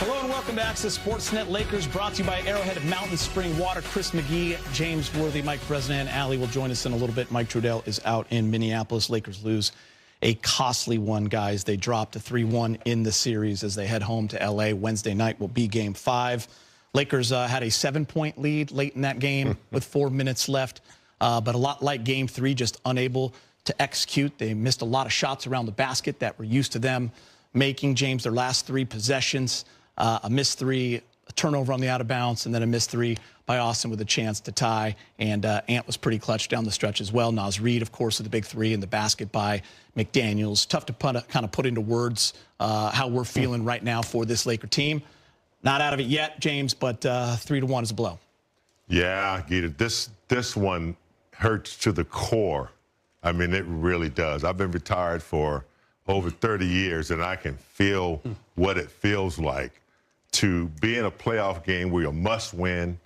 Hello and welcome to Access Sportsnet. Lakers brought to you by Arrowhead of Mountain Spring Water. Chris McGee, James Worthy, Mike Bresnan, Allie will join us in a little bit. Mike Trudell is out in Minneapolis. Lakers lose a costly one, guys. They dropped a 3-1 in the series as they head home to L.A. Wednesday night will be Game 5. Lakers had a 7-point lead late in that game with 4 minutes left, but a lot like Game 3, just unable to execute. They missed a lot of shots around the basket that were used to them making, James, their last 3 possessions. A missed 3, a turnover on the out of bounds, and then a missed 3 by Austin with a chance to tie. And Ant was pretty clutch down the stretch as well. Naz Reid, of course, with the big 3 in the basket by McDaniels. Tough to kind of put into words how we're feeling right now for this Laker team. Not out of it yet, James, but 3-1 is a blow. Yeah, Gita, this one hurts to the core. I mean, it really does. I've been retired for over 30 years, and I can feel what it feels like to be in a playoff game where you must win,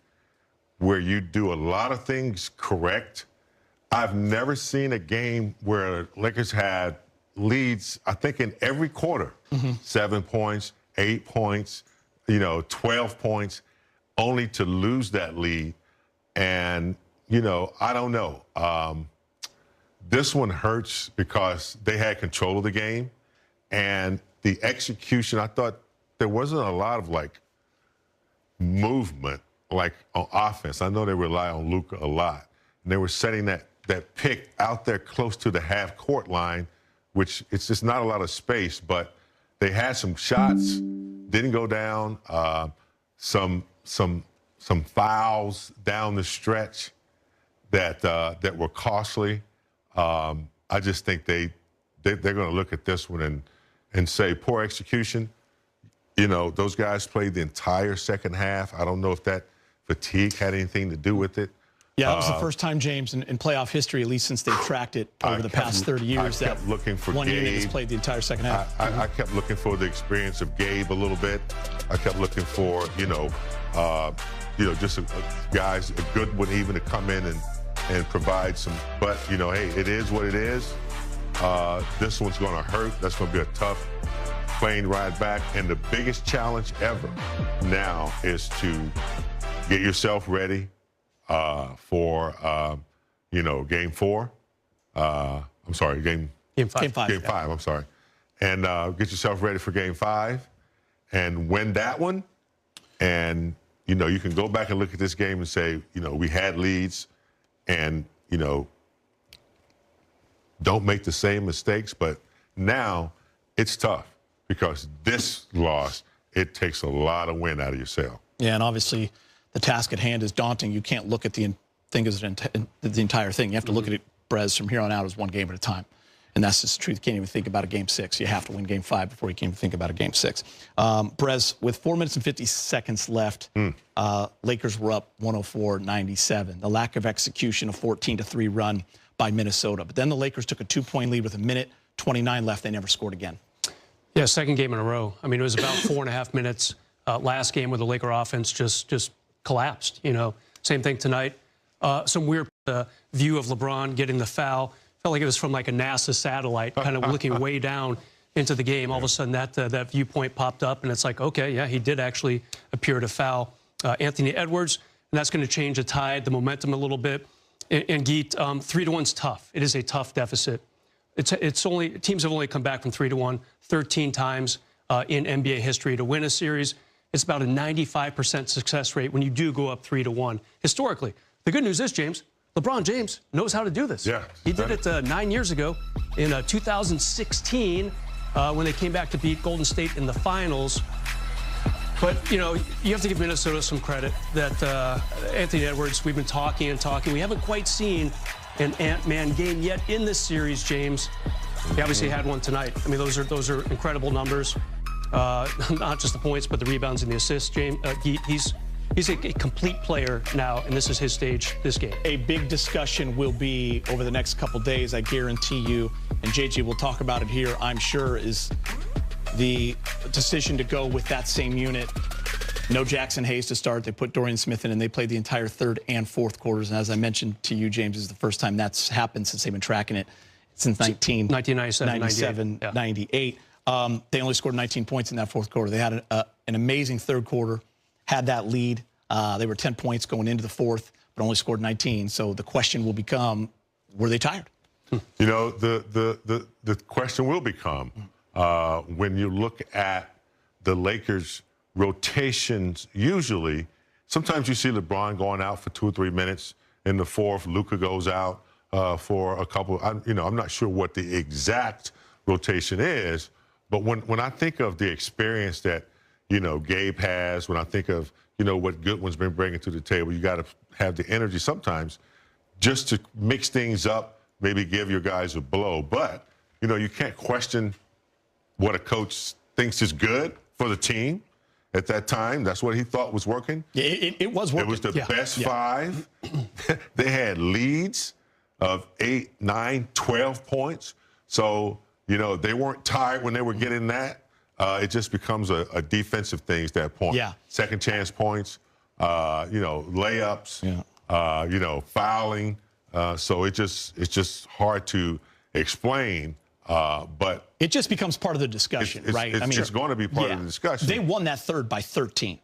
where you do a lot of things correct. I've never seen a game where Lakers had leads, I think, in every quarter. 7 points, 8 points, 12 points, only to lose that lead. And, I don't know. This one hurts because they had control of the game, and the execution, I thought there wasn't a lot of, movement, on offense. I know they rely on Luka a lot, and they were setting that pick out there close to the half-court line, which it's just not a lot of space, but they had some shots, didn't go down, some fouls down the stretch that were costly. I just think they're going to look at this one and say, poor execution. Those guys played the entire second half. I don't know if that fatigue had anything to do with it. Yeah, that was the first time, James, in playoff history, at least since they've tracked it over the past 30 years, that one unit has played the entire second half. I kept looking for the experience of Gabe a little bit. I kept looking for, just guys, a good one even to come in and provide some. But, hey, it is what it is. This one's going to hurt. That's going to be a tough plane ride back. And the biggest challenge ever now is to get yourself ready for, Game 4. I'm sorry, Game 5. Game 5, I'm sorry. And get yourself ready for Game 5 and win that one. And, you can go back and look at this game and say, we had leads. And, don't make the same mistakes. But now it's tough because this loss, it takes a lot of wind out of yourself. Yeah, and obviously the task at hand is daunting. You can't look at the entire thing. You have to look at it, Brez, from here on out as one game at a time. And that's just the truth. You can't even think about a Game 6. You have to win Game 5 before you can even think about a Game 6. Brez, with 4 minutes and 50 seconds left, Lakers were up 104-97. The lack of execution, a 14-3 run by Minnesota. But then the Lakers took a 2-point lead with 1:29 left. They never scored again. Yeah, second game in a row. I mean, it was about 4.5 minutes last game where the Laker offense just collapsed. Same thing tonight. Some weird view of LeBron getting the foul. Felt like it was from a NASA satellite, kind of looking way down into the game. All of a sudden, that viewpoint popped up, and it's like, okay, yeah, he did actually appear to foul Anthony Edwards, and that's going to change the tide, the momentum a little bit. And Geet, 3-1's tough. It is a tough deficit. Teams have only come back from 3-1 13 times in NBA history to win a series. It's about a 95% success rate when you do go up 3-1 historically. The good news is, James, LeBron James knows how to do this. Yeah, he did it 9 years ago in 2016 when they came back to beat Golden State in the finals. But, you have to give Minnesota some credit that Anthony Edwards, we've been talking and talking. We haven't quite seen an Ant-Man game yet in this series, James. He obviously had one tonight. I mean, those are incredible numbers. Not just the points, but the rebounds and the assists, James. He's a complete player now, and this is his stage, this game. A big discussion will be over the next couple days, I guarantee you, and JJ will talk about it here, I'm sure, is the decision to go with that same unit. No Jackson Hayes to start. They put Dorian Smith in, and they played the entire third and fourth quarters. And as I mentioned to you, James, this is the first time that's happened since they've been tracking it since 1997, 98. They only scored 19 points in that fourth quarter. They had an amazing third quarter, had that lead. They were 10 points going into the fourth, but only scored 19. So the question will become, were they tired? You know, the question will become, when you look at the Lakers' rotations, usually, sometimes you see LeBron going out for 2 or 3 minutes. In the fourth, Luka goes out for a couple. I'm not sure what the exact rotation is, but when I think of the experience that, Gabe has, when I think of, what Goodwin's been bringing to the table, you got to have the energy sometimes just to mix things up, maybe give your guys a blow. But, you can't question what a coach thinks is good for the team. At that time, that's what he thought was working. Yeah, it was working. It was the best five. They had leads of 8, 9, 12 points. So, they weren't tired when they were getting that. It just becomes a defensive thing at that point. Yeah. Second chance points, layups, fouling. So it's just hard to explain. But it just becomes part of the discussion, right? It's going to be part of the discussion. They won that third by 13.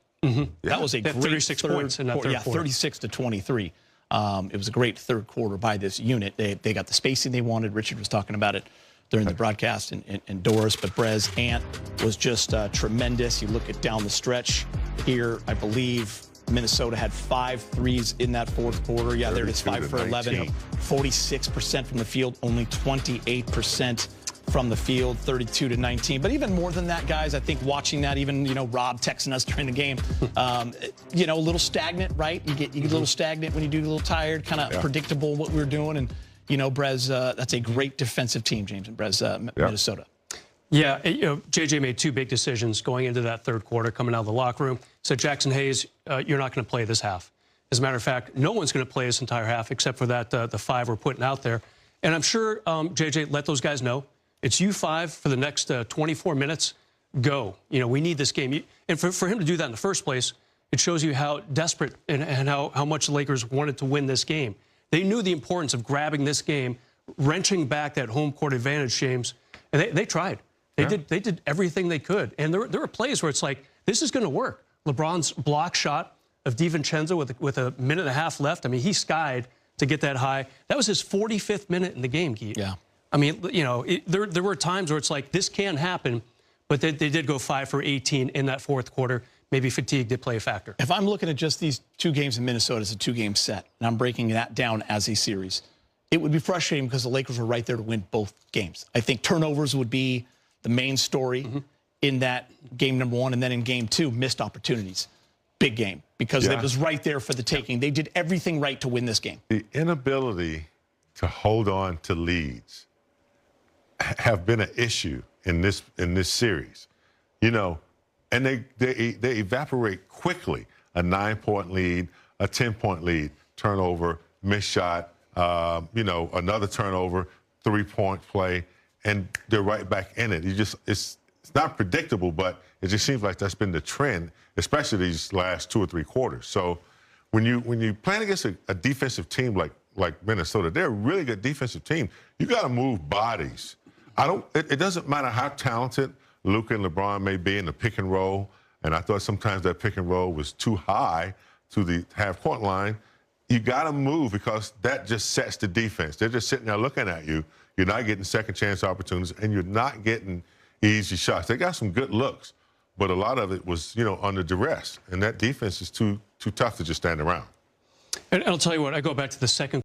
That was a great 36 points in that third quarter. 36 to 23. It was a great third quarter by this unit. They got the spacing they wanted. Richard was talking about it during the broadcast and Doris, but Brez Ant was just tremendous. You look at down the stretch here, I believe Minnesota had 5 threes in that fourth quarter. Yeah, there it is, 5 for 11. 46% from the field, only 28% from the field, 32 to 19. But even more than that, guys, I think watching that, even, Rob texting us during the game, a little stagnant, right? You get a little stagnant when you do a little tired, kind of predictable what we're doing. And, Brez, that's a great defensive team, James, and Brez, Minnesota. Yeah, JJ made 2 big decisions going into that third quarter, coming out of the locker room. Said, Jackson Hayes, you're not going to play this half. As a matter of fact, no one's going to play this entire half except for that the 5 we're putting out there. And I'm sure JJ let those guys know. It's you 5 for the next 24 minutes. Go. We need this game. And for him to do that in the first place, it shows you how desperate and how much the Lakers wanted to win this game. They knew the importance of grabbing this game, wrenching back that home court advantage, James. And they tried. They did everything they could. And there were plays where it's like, this is going to work. LeBron's block shot of DiVincenzo with a minute and a half left. I mean, he skied to get that high. That was his 45th minute in the game, Keith. Yeah. I mean, there were times where it's like, this can happen, but they did go 5 for 18 in that fourth quarter. Maybe fatigue did play a factor. If I'm looking at just these 2 games in Minnesota as a 2-game set, and I'm breaking that down as a series, it would be frustrating because the Lakers were right there to win both games. I think turnovers would be the main story in that game number 1, and then in game 2, missed opportunities. Big game, because it was right there for the taking. They did everything right to win this game. The inability to hold on to leads have been an issue in this series, and they evaporate quickly. A 9-point lead, a 10-point lead, turnover, missed shot, another turnover, 3-point play, and they're right back in it. It's not predictable, but it just seems like that's been the trend, especially these last 2 or 3 quarters. So when you playing against a defensive team like Minnesota, they're a really good defensive team. You got to move bodies. It doesn't matter how talented Luka and LeBron may be in the pick and roll, and I thought sometimes that pick and roll was too high to the half-court line. You got to move because that just sets the defense. They're just sitting there looking at you. You're not getting second chance opportunities, and you're not getting easy shots. They got some good looks, but a lot of it was, under duress, and that defense is too tough to just stand around. And I'll tell you what, I go back to the second